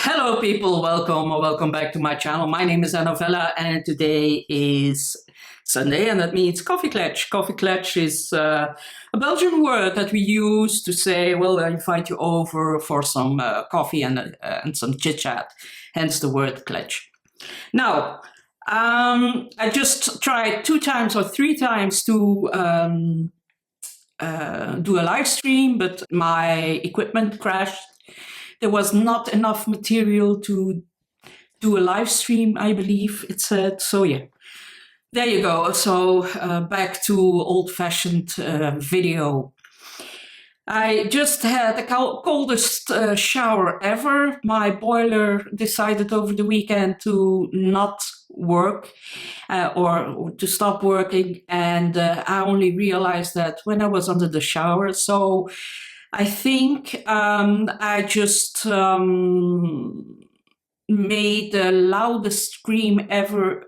Hello people, welcome or welcome back to my channel. My name is Novella and today is Sunday and that means coffee kletch. Coffee kletch is a Belgian word that we use to say, well, I invite you over for some coffee and some chit chat, hence the word kletch. Now, I just tried 2 times or 3 times to do a live stream, but my equipment crashed. There was not enough material to do a live stream, I believe it said. So yeah, there you go. So back to old-fashioned video. I just had the coldest shower ever. My boiler decided over the weekend to not work or to stop working, and I only realized that when I was under the shower. So I think I just made the loudest scream ever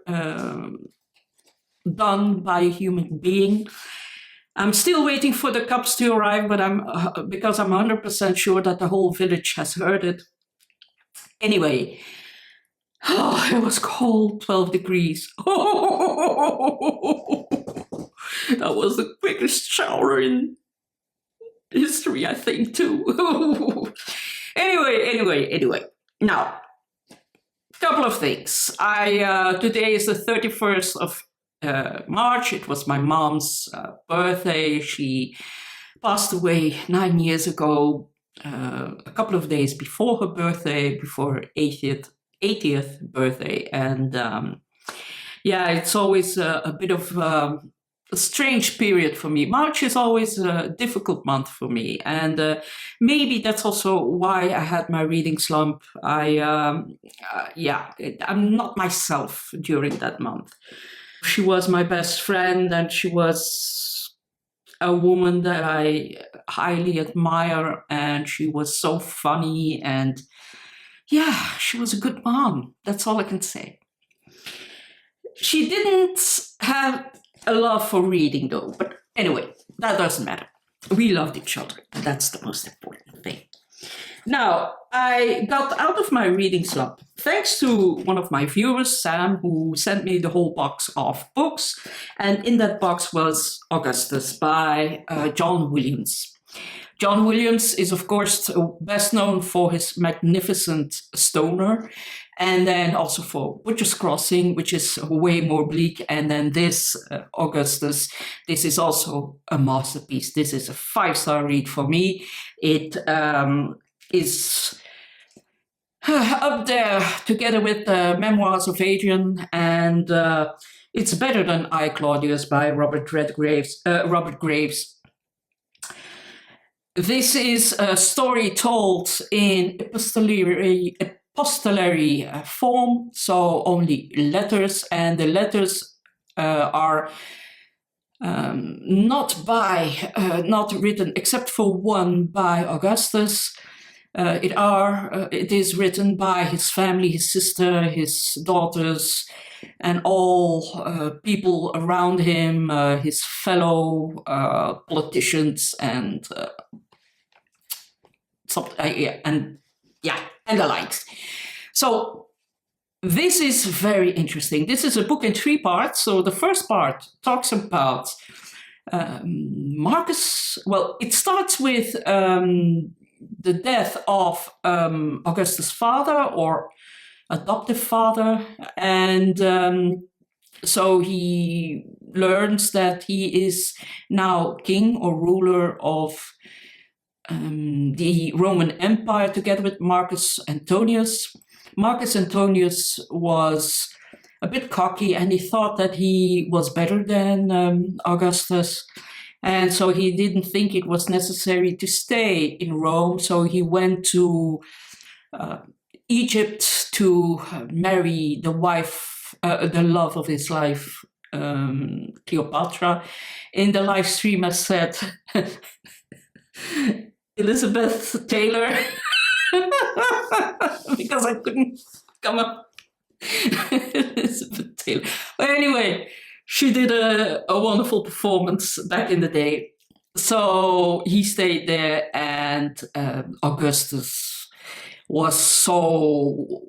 done by a human being. I'm still waiting for the cops to arrive, but because I'm 100% sure that the whole village has heard it. Anyway, it was cold, 12 degrees. That was the quickest shower in history, I think, too. Anyway. Now, couple of things. Today is the 31st of March. It was my mom's birthday. She passed away 9 years ago, a couple of days before her birthday, before her 80th birthday. And yeah, it's always a bit of a strange period for me. March is always a difficult month for me, and maybe that's also why I had my reading slump. I'm not myself during that month. She was my best friend, and she was a woman that I highly admire, and she was so funny, and yeah, she was a good mom. That's all I can say. She didn't have a love for reading though, but anyway, that doesn't matter. We loved each other, and that's the most important thing. Now, I got out of my reading slump thanks to one of my viewers, Sam, who sent me the whole box of books, and in that box was Augustus by John Williams. John Williams is, of course, best known for his magnificent Stoner, and then also for Butcher's Crossing, which is way more bleak. And then this, Augustus, this is also a masterpiece. This is a 5-star read for me. It is up there together with the Memoirs of Adrian, and it's better than I, Claudius by Robert Graves. This is a story told in epistolary form, so only letters, and the letters are not written, except for one by Augustus. It is written by his family, his sister, his daughters, and all people around him, his fellow politicians, and the likes. So this is very interesting. This is a book in 3 parts. So the first part talks about Marcus. Well, it starts with the death of Augustus' father or adoptive father, and so he learns that he is now king or ruler of the Roman Empire together with Marcus Antonius. Marcus Antonius was a bit cocky, and he thought that he was better than Augustus. And so he didn't think it was necessary to stay in Rome. So he went to Egypt to marry the wife, the love of his life, Cleopatra. In the live stream, I said Elizabeth Taylor because I couldn't come up. Elizabeth Taylor. But anyway, she did a wonderful performance back in the day. So he stayed there, and Augustus was so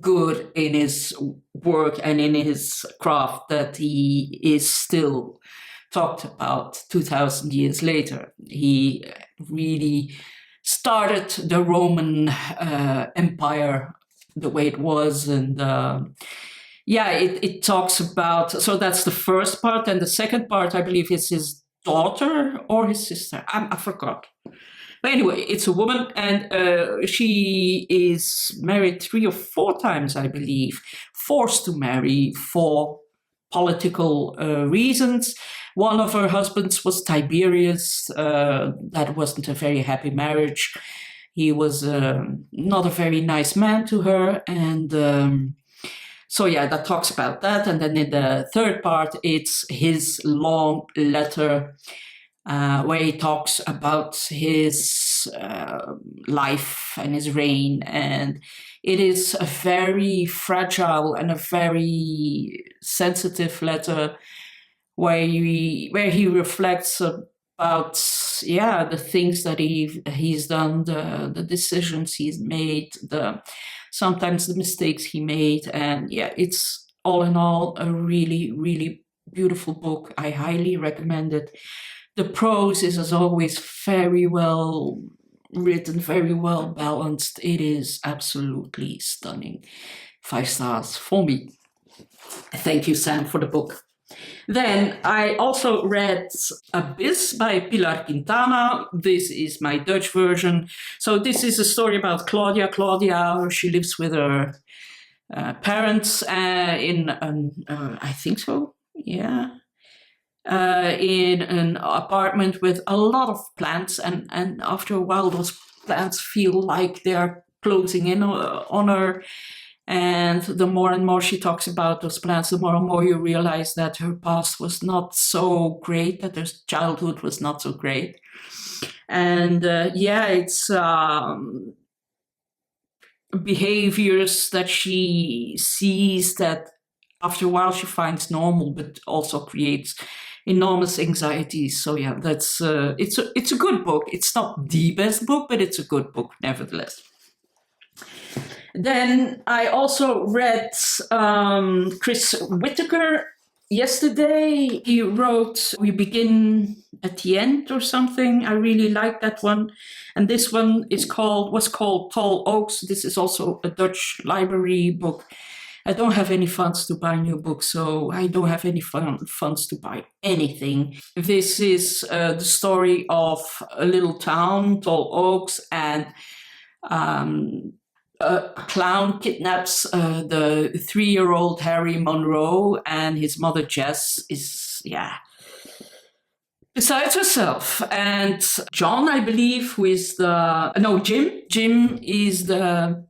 good in his work and in his craft that he is still talked about 2,000 years later. He really started the Roman Empire the way it was, and it talks about, so that's the first part, and the second part, I believe, is his daughter or his sister. I forgot. But anyway, it's a woman, and she is married 3 or 4 times, I believe, forced to marry for political reasons. One of her husbands was Tiberius. That wasn't a very happy marriage. He was not a very nice man to her, and that talks about that. And then in the third part, it's his long letter where he talks about his life and his reign. And it is a very fragile and a very sensitive letter where he reflects about the things that he's done, the decisions he's made, sometimes the mistakes he made. And it's all in all a really, really beautiful book. I highly recommend it. The prose is, as always, very well written, very well balanced. It is absolutely stunning. 5 stars for me. Thank you, Sam, for the book. Then I also read Abyss by Pilar Quitana. This is my Dutch version. So this is a story about Claudia. Claudia, she lives with her parents in I think so, yeah. In an apartment with a lot of plants, and after a while those plants feel like they're closing in on her. And the more and more she talks about those plants, the more and more you realize that her past was not so great, that her childhood was not so great. And it's behaviors that she sees that after a while she finds normal, but also creates enormous anxiety. So that's it's a good book. It's not the best book, but it's a good book nevertheless. Then I also read Chris Whitaker yesterday. He wrote We Begin at the End or something. I really like that one. And this one was called Tall Oaks. This is also a Dutch library book. I don't have any funds to buy new books, so I don't have any funds to buy anything. This is the story of a little town, Tall Oaks, and a clown kidnaps the 3-year-old Harry Monroe, and his mother Jess is, besides herself. And John, I believe, who is Jim is the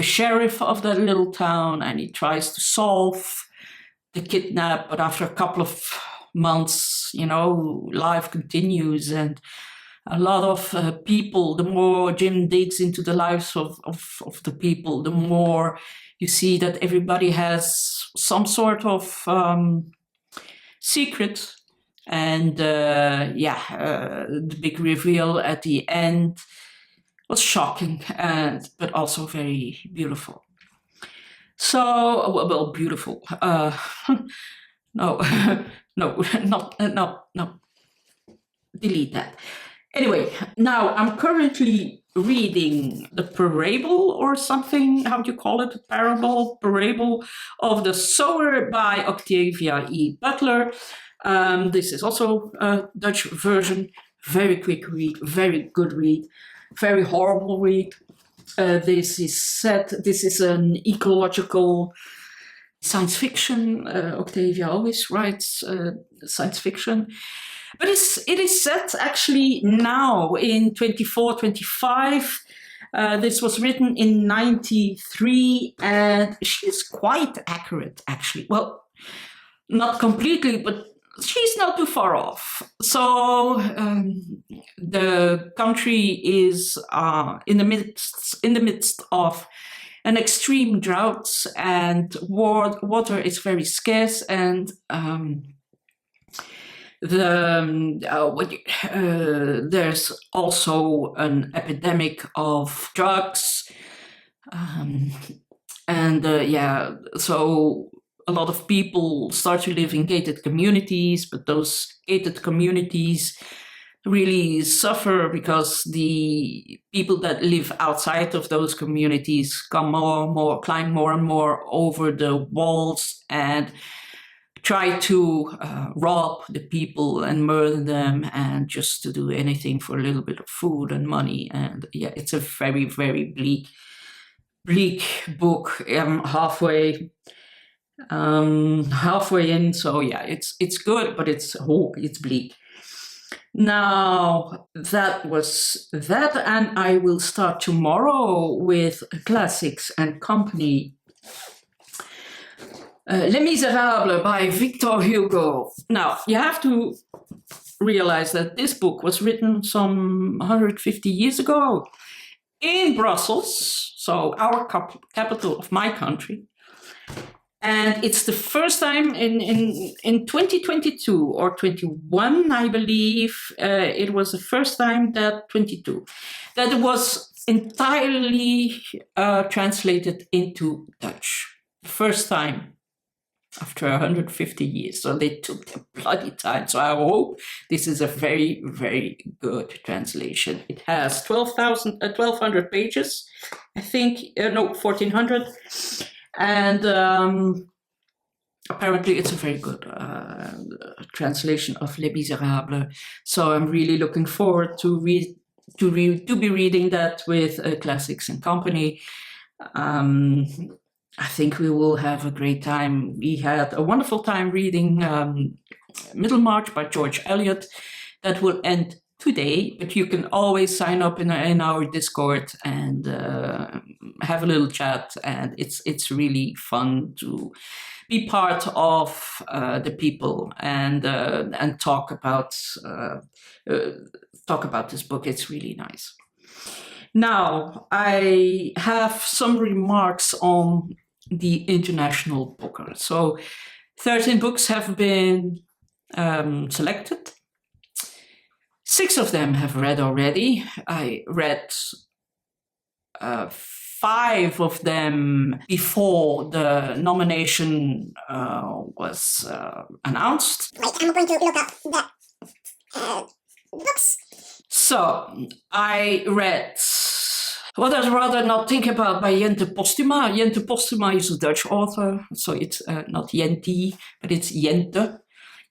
sheriff of that little town, and he tries to solve the kidnap, but after a couple of months, life continues, and a lot of people, the more Jim digs into the lives of the people, the more you see that everybody has some sort of secret. And the big reveal at the end was shocking, but also very beautiful. So, beautiful. No, delete that. Anyway, now I'm currently reading the parable or something, how do you call it? Parable of the Sower by Octavia E. Butler. This is also a Dutch version. Very quick read, very good read, very horrible read. This is an ecological science fiction. Octavia always writes science fiction. But it is set actually now in 24-25. This was written in 93, and she's quite accurate, actually. Well, not completely, but she's not too far off. So the country is in the midst of an extreme drought, and water is very scarce, and There's also an epidemic of drugs, so a lot of people start to live in gated communities, but those gated communities really suffer because the people that live outside of those communities climb more and more over the walls and try to rob the people and murder them, and just to do anything for a little bit of food and money. And yeah, it's a very, very bleak book. Halfway in, so yeah, it's good, but it's bleak. Now, that was that, and I will start tomorrow with Classics and Company. Les Misérables by Victor Hugo. Now, you have to realize that this book was written some 150 years ago in Brussels, so our capital of my country. And it's the first time in 2022 or 21, I believe, it was the first time that it was entirely translated into Dutch. The first time after 150 years. So they took their bloody time. So I hope this is a very, very good translation. It has 1,200 pages, I think, 1,400. And apparently it's a very good translation of Les Misérables. So I'm really looking forward to be reading that with Classics and Company. I think we will have a great time. We had a wonderful time reading Middlemarch by George Eliot. That will end today, but you can always sign up in our Discord and have a little chat, and it's really fun to be part of the people and talk about this book. It's really nice. Now, I have some remarks on the International Booker. So 13 books have been selected. 6 of them have read already. I read 5 of them before the nomination was announced. Wait, I'm going to look up the books. So I read What I'd Rather Not Think About by Jente Postuma. Jente Postuma is a Dutch author, so it's not Jenti, but it's Jente.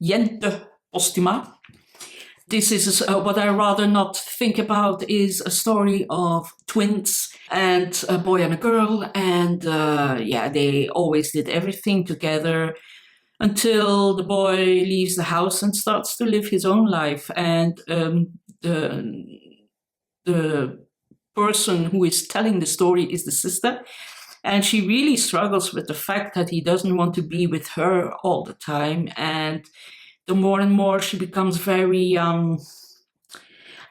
Jente Postuma. This is What I'd Rather Not Think About is a story of twins and a boy and a girl, and they always did everything together until the boy leaves the house and starts to live his own life. And the person who is telling the story is the sister, and she really struggles with the fact that he doesn't want to be with her all the time. And the more and more she becomes very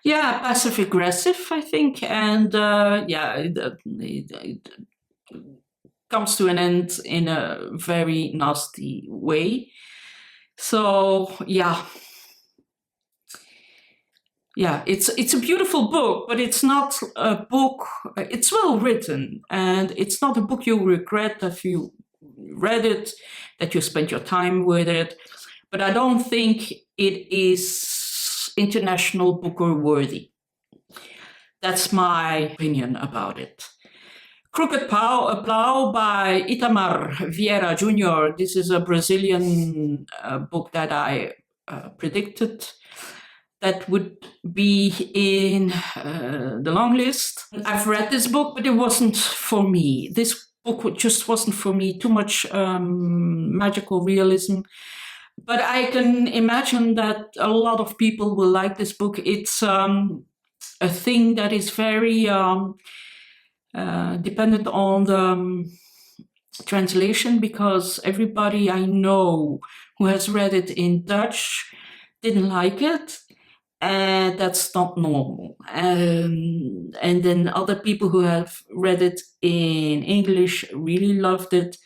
passive aggressive, I think, and it comes to an end in a very nasty way. So it's a beautiful book, but it's not a book. It's well written, and it's not a book you'll regret that you read it, that you spent your time with it. But I don't think it is International Booker worthy. That's my opinion about it. Crooked Plow by Itamar Vieira Jr. This is a Brazilian book that I predicted that would be in the long list. I've read this book, but it wasn't for me. This book just wasn't for me. Too much magical realism. But I can imagine that a lot of people will like this book. It's a thing that is very dependent on the translation, because everybody I know who has read it in Dutch didn't like it. And that's not normal. And then other people who have read it in English really loved it.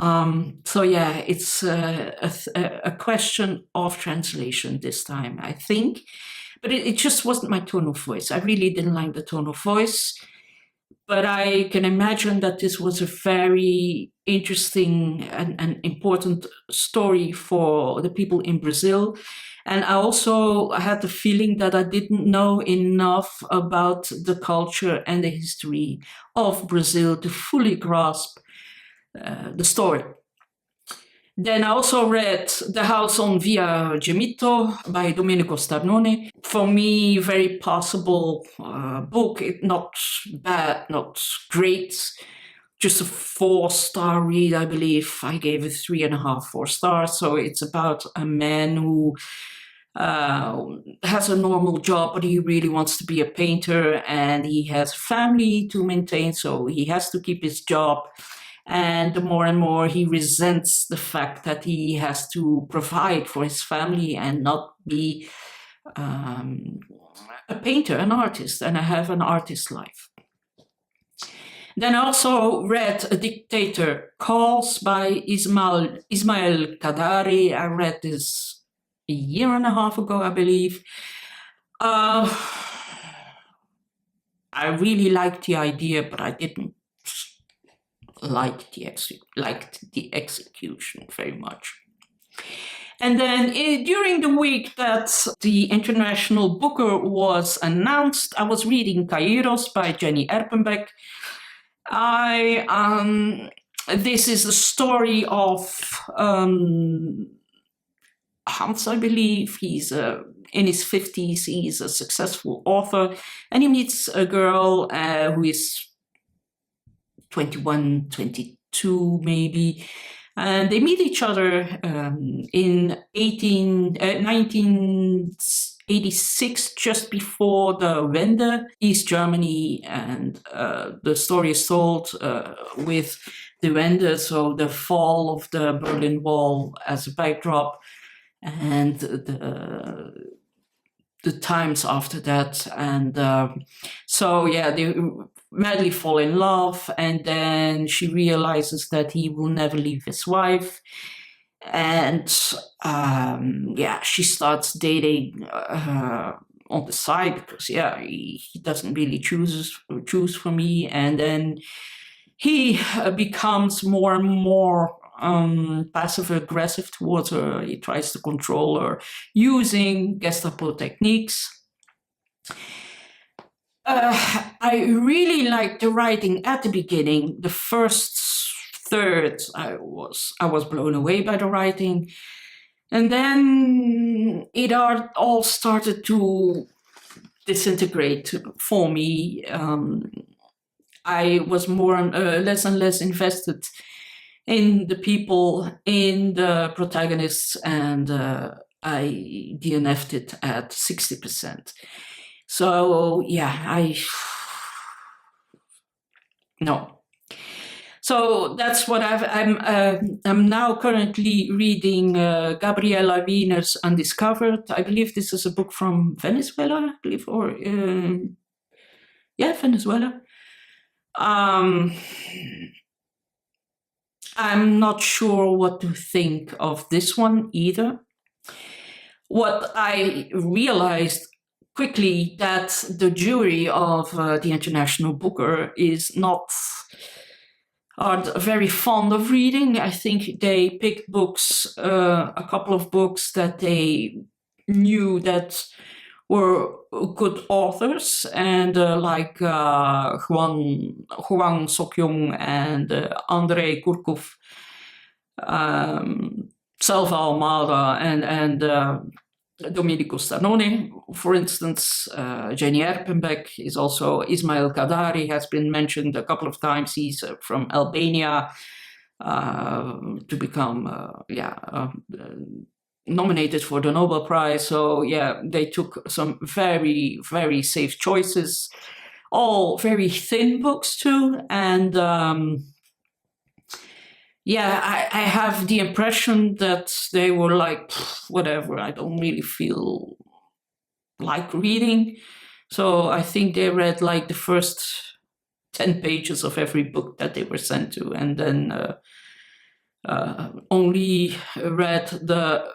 So yeah, it's a question of translation this time, I think. But it just wasn't my tone of voice. I really didn't like the tone of voice. But I can imagine that this was a very interesting and important story for the people in Brazil. And I also had the feeling that I didn't know enough about the culture and the history of Brazil to fully grasp the story. Then I also read The House on Via Jamito by Domenico Starnone. For me, very possible book. Not bad, not great. Just a 4-star read, I believe. I gave it 3.5, 4 stars. So it's about a man who has a normal job, but he really wants to be a painter, and he has a family to maintain, so he has to keep his job. And the more and more he resents the fact that he has to provide for his family and not be a painter, an artist, and have an artist life. Then I also read A Dictator Calls by Ismael Kadare. I read this a 1.5 years ago, I believe. I really liked the idea, but I didn't liked the execution very much. And then during the week that the International Booker was announced, I was reading Kairos by Jenny Erpenbeck. This is the story of Hans, I believe. He's in his 50s. He's a successful author, and he meets a girl who is 21, 22 maybe, and they meet each other in 1986, just before the Wende, East Germany, and the story is told with the Wende, so the fall of the Berlin Wall as a backdrop, and the times after that, and so yeah, they madly fall in love, and then she realizes that he will never leave his wife, and yeah, she starts dating on the side, because yeah, he doesn't really choose for me, and then he becomes more and more passive aggressive towards her. He tries to control her using Gestapo techniques. I really liked the writing at the beginning. The first third, I was blown away by the writing, and then it all started to disintegrate for me. I was less and less invested in the people, in the protagonists, and I DNF'd it at 60%. So yeah, no. So that's what I'm now currently reading Gabriela Wiener's Undiscovered. I believe this is a book from Venezuela, I believe, or yeah, Venezuela. I'm not sure what to think of this one either. What I realized quickly, that the jury of the International Booker aren't very fond of reading. I think they picked books, a couple of books that they knew that were good authors, and like Hwang Sok-yong and Andrei Kurkov, Selva Almada, and Domenico Starnone, for instance. Jenny Erpenbeck is also. Ismael Kadare has been mentioned a couple of times. He's from Albania, to become nominated for the Nobel Prize. So yeah, they took some very, very safe choices, all very thin books too, and yeah, I have the impression that they were like, whatever, I don't really feel like reading. So I think they read like the first 10 pages of every book that they were sent to, and then only read the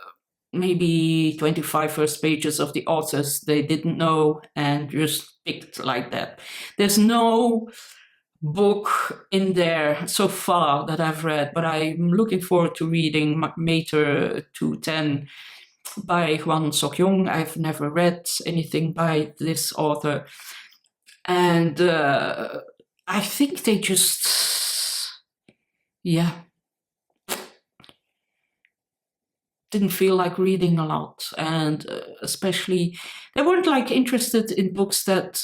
maybe 25 first pages of the authors they didn't know and just picked like that. There's no book in there so far that I've read, but I'm looking forward to reading Mater 210 by Hwang Sok-yong. I've never read anything by this author. And I think they just, didn't feel like reading a lot. And especially, they weren't like interested in books that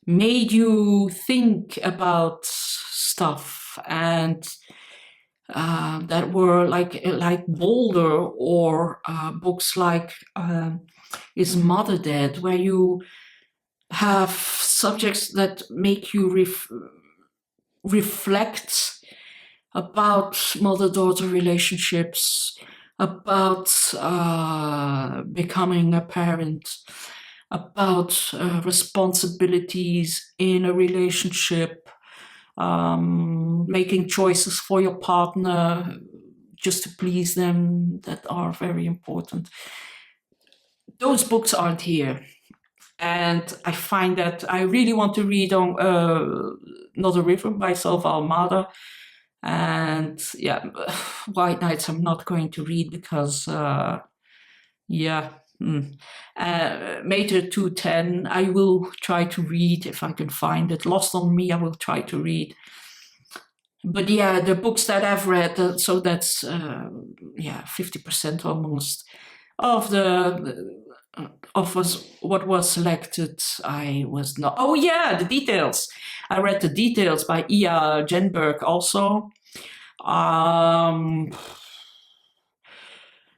made you think about stuff and that were like Boulder or books like Is Mother Dead, where you have subjects that make you reflect about mother-daughter relationships, about becoming a parent, about responsibilities in a relationship, making choices for your partner just to please them that are very important. Those books aren't here. And I find that I really want to read on Not a River by Selva Almada. And White Nights I'm not going to read because, Mater 210 I will try to read if I can find it. Lost on Me I will try to read. But the books that I've read, so that's 50% almost of what was selected. I was not. Oh yeah, the details. I read the details by Genberg also.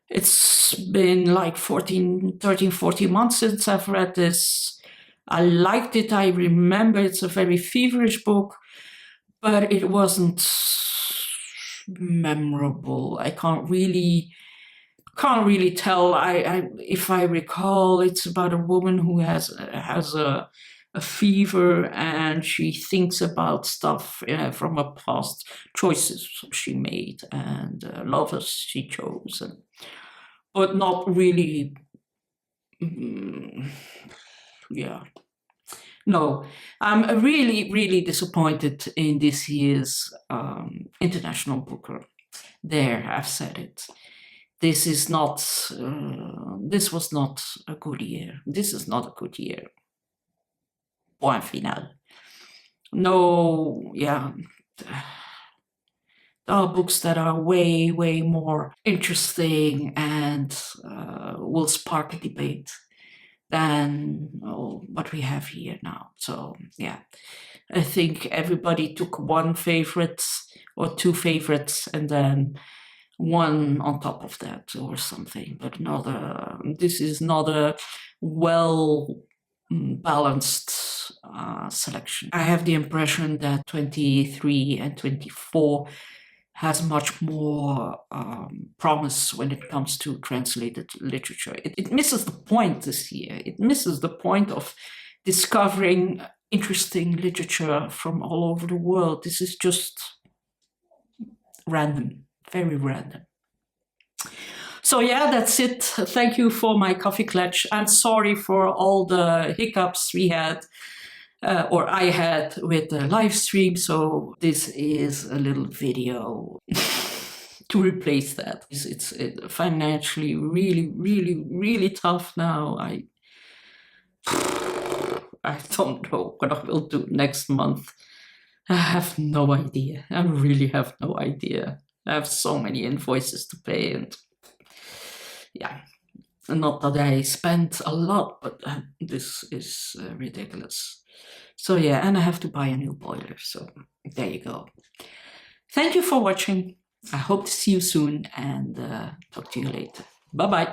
It's been like 13, 14 months since I've read this. I liked it. I remember it's a very feverish book, but it wasn't memorable. I can't really tell. If I recall, it's about a woman who has a fever and she thinks about stuff from her past, choices she made and lovers she chose, but not really. No, I'm really, really disappointed in this year's International Booker. There, I've said it. This was not a good year. This is not a good year. Point final. No, there are books that are way, way more interesting and will spark a debate than what we have here now. So, I think everybody took one favorite or two favorites and then one on top of that or something, but this is not a well balanced selection. I have the impression that 23 and 24 has much more promise when it comes to translated literature. It misses the point this year. It misses the point of discovering interesting literature from all over the world. This is just random. Very random. So that's it. Thank you for my coffee clutch. I'm sorry for all the hiccups we had, or I had with the live stream. So this is a little video to replace that. It's financially really, really, really tough now. I don't know what I will do next month. I have no idea. I really have no idea. I have so many invoices to pay, and not that I spent a lot, but this is ridiculous. So and I have to buy a new boiler, so there you go. Thank you for watching. I hope to see you soon and talk to you later. Bye-bye.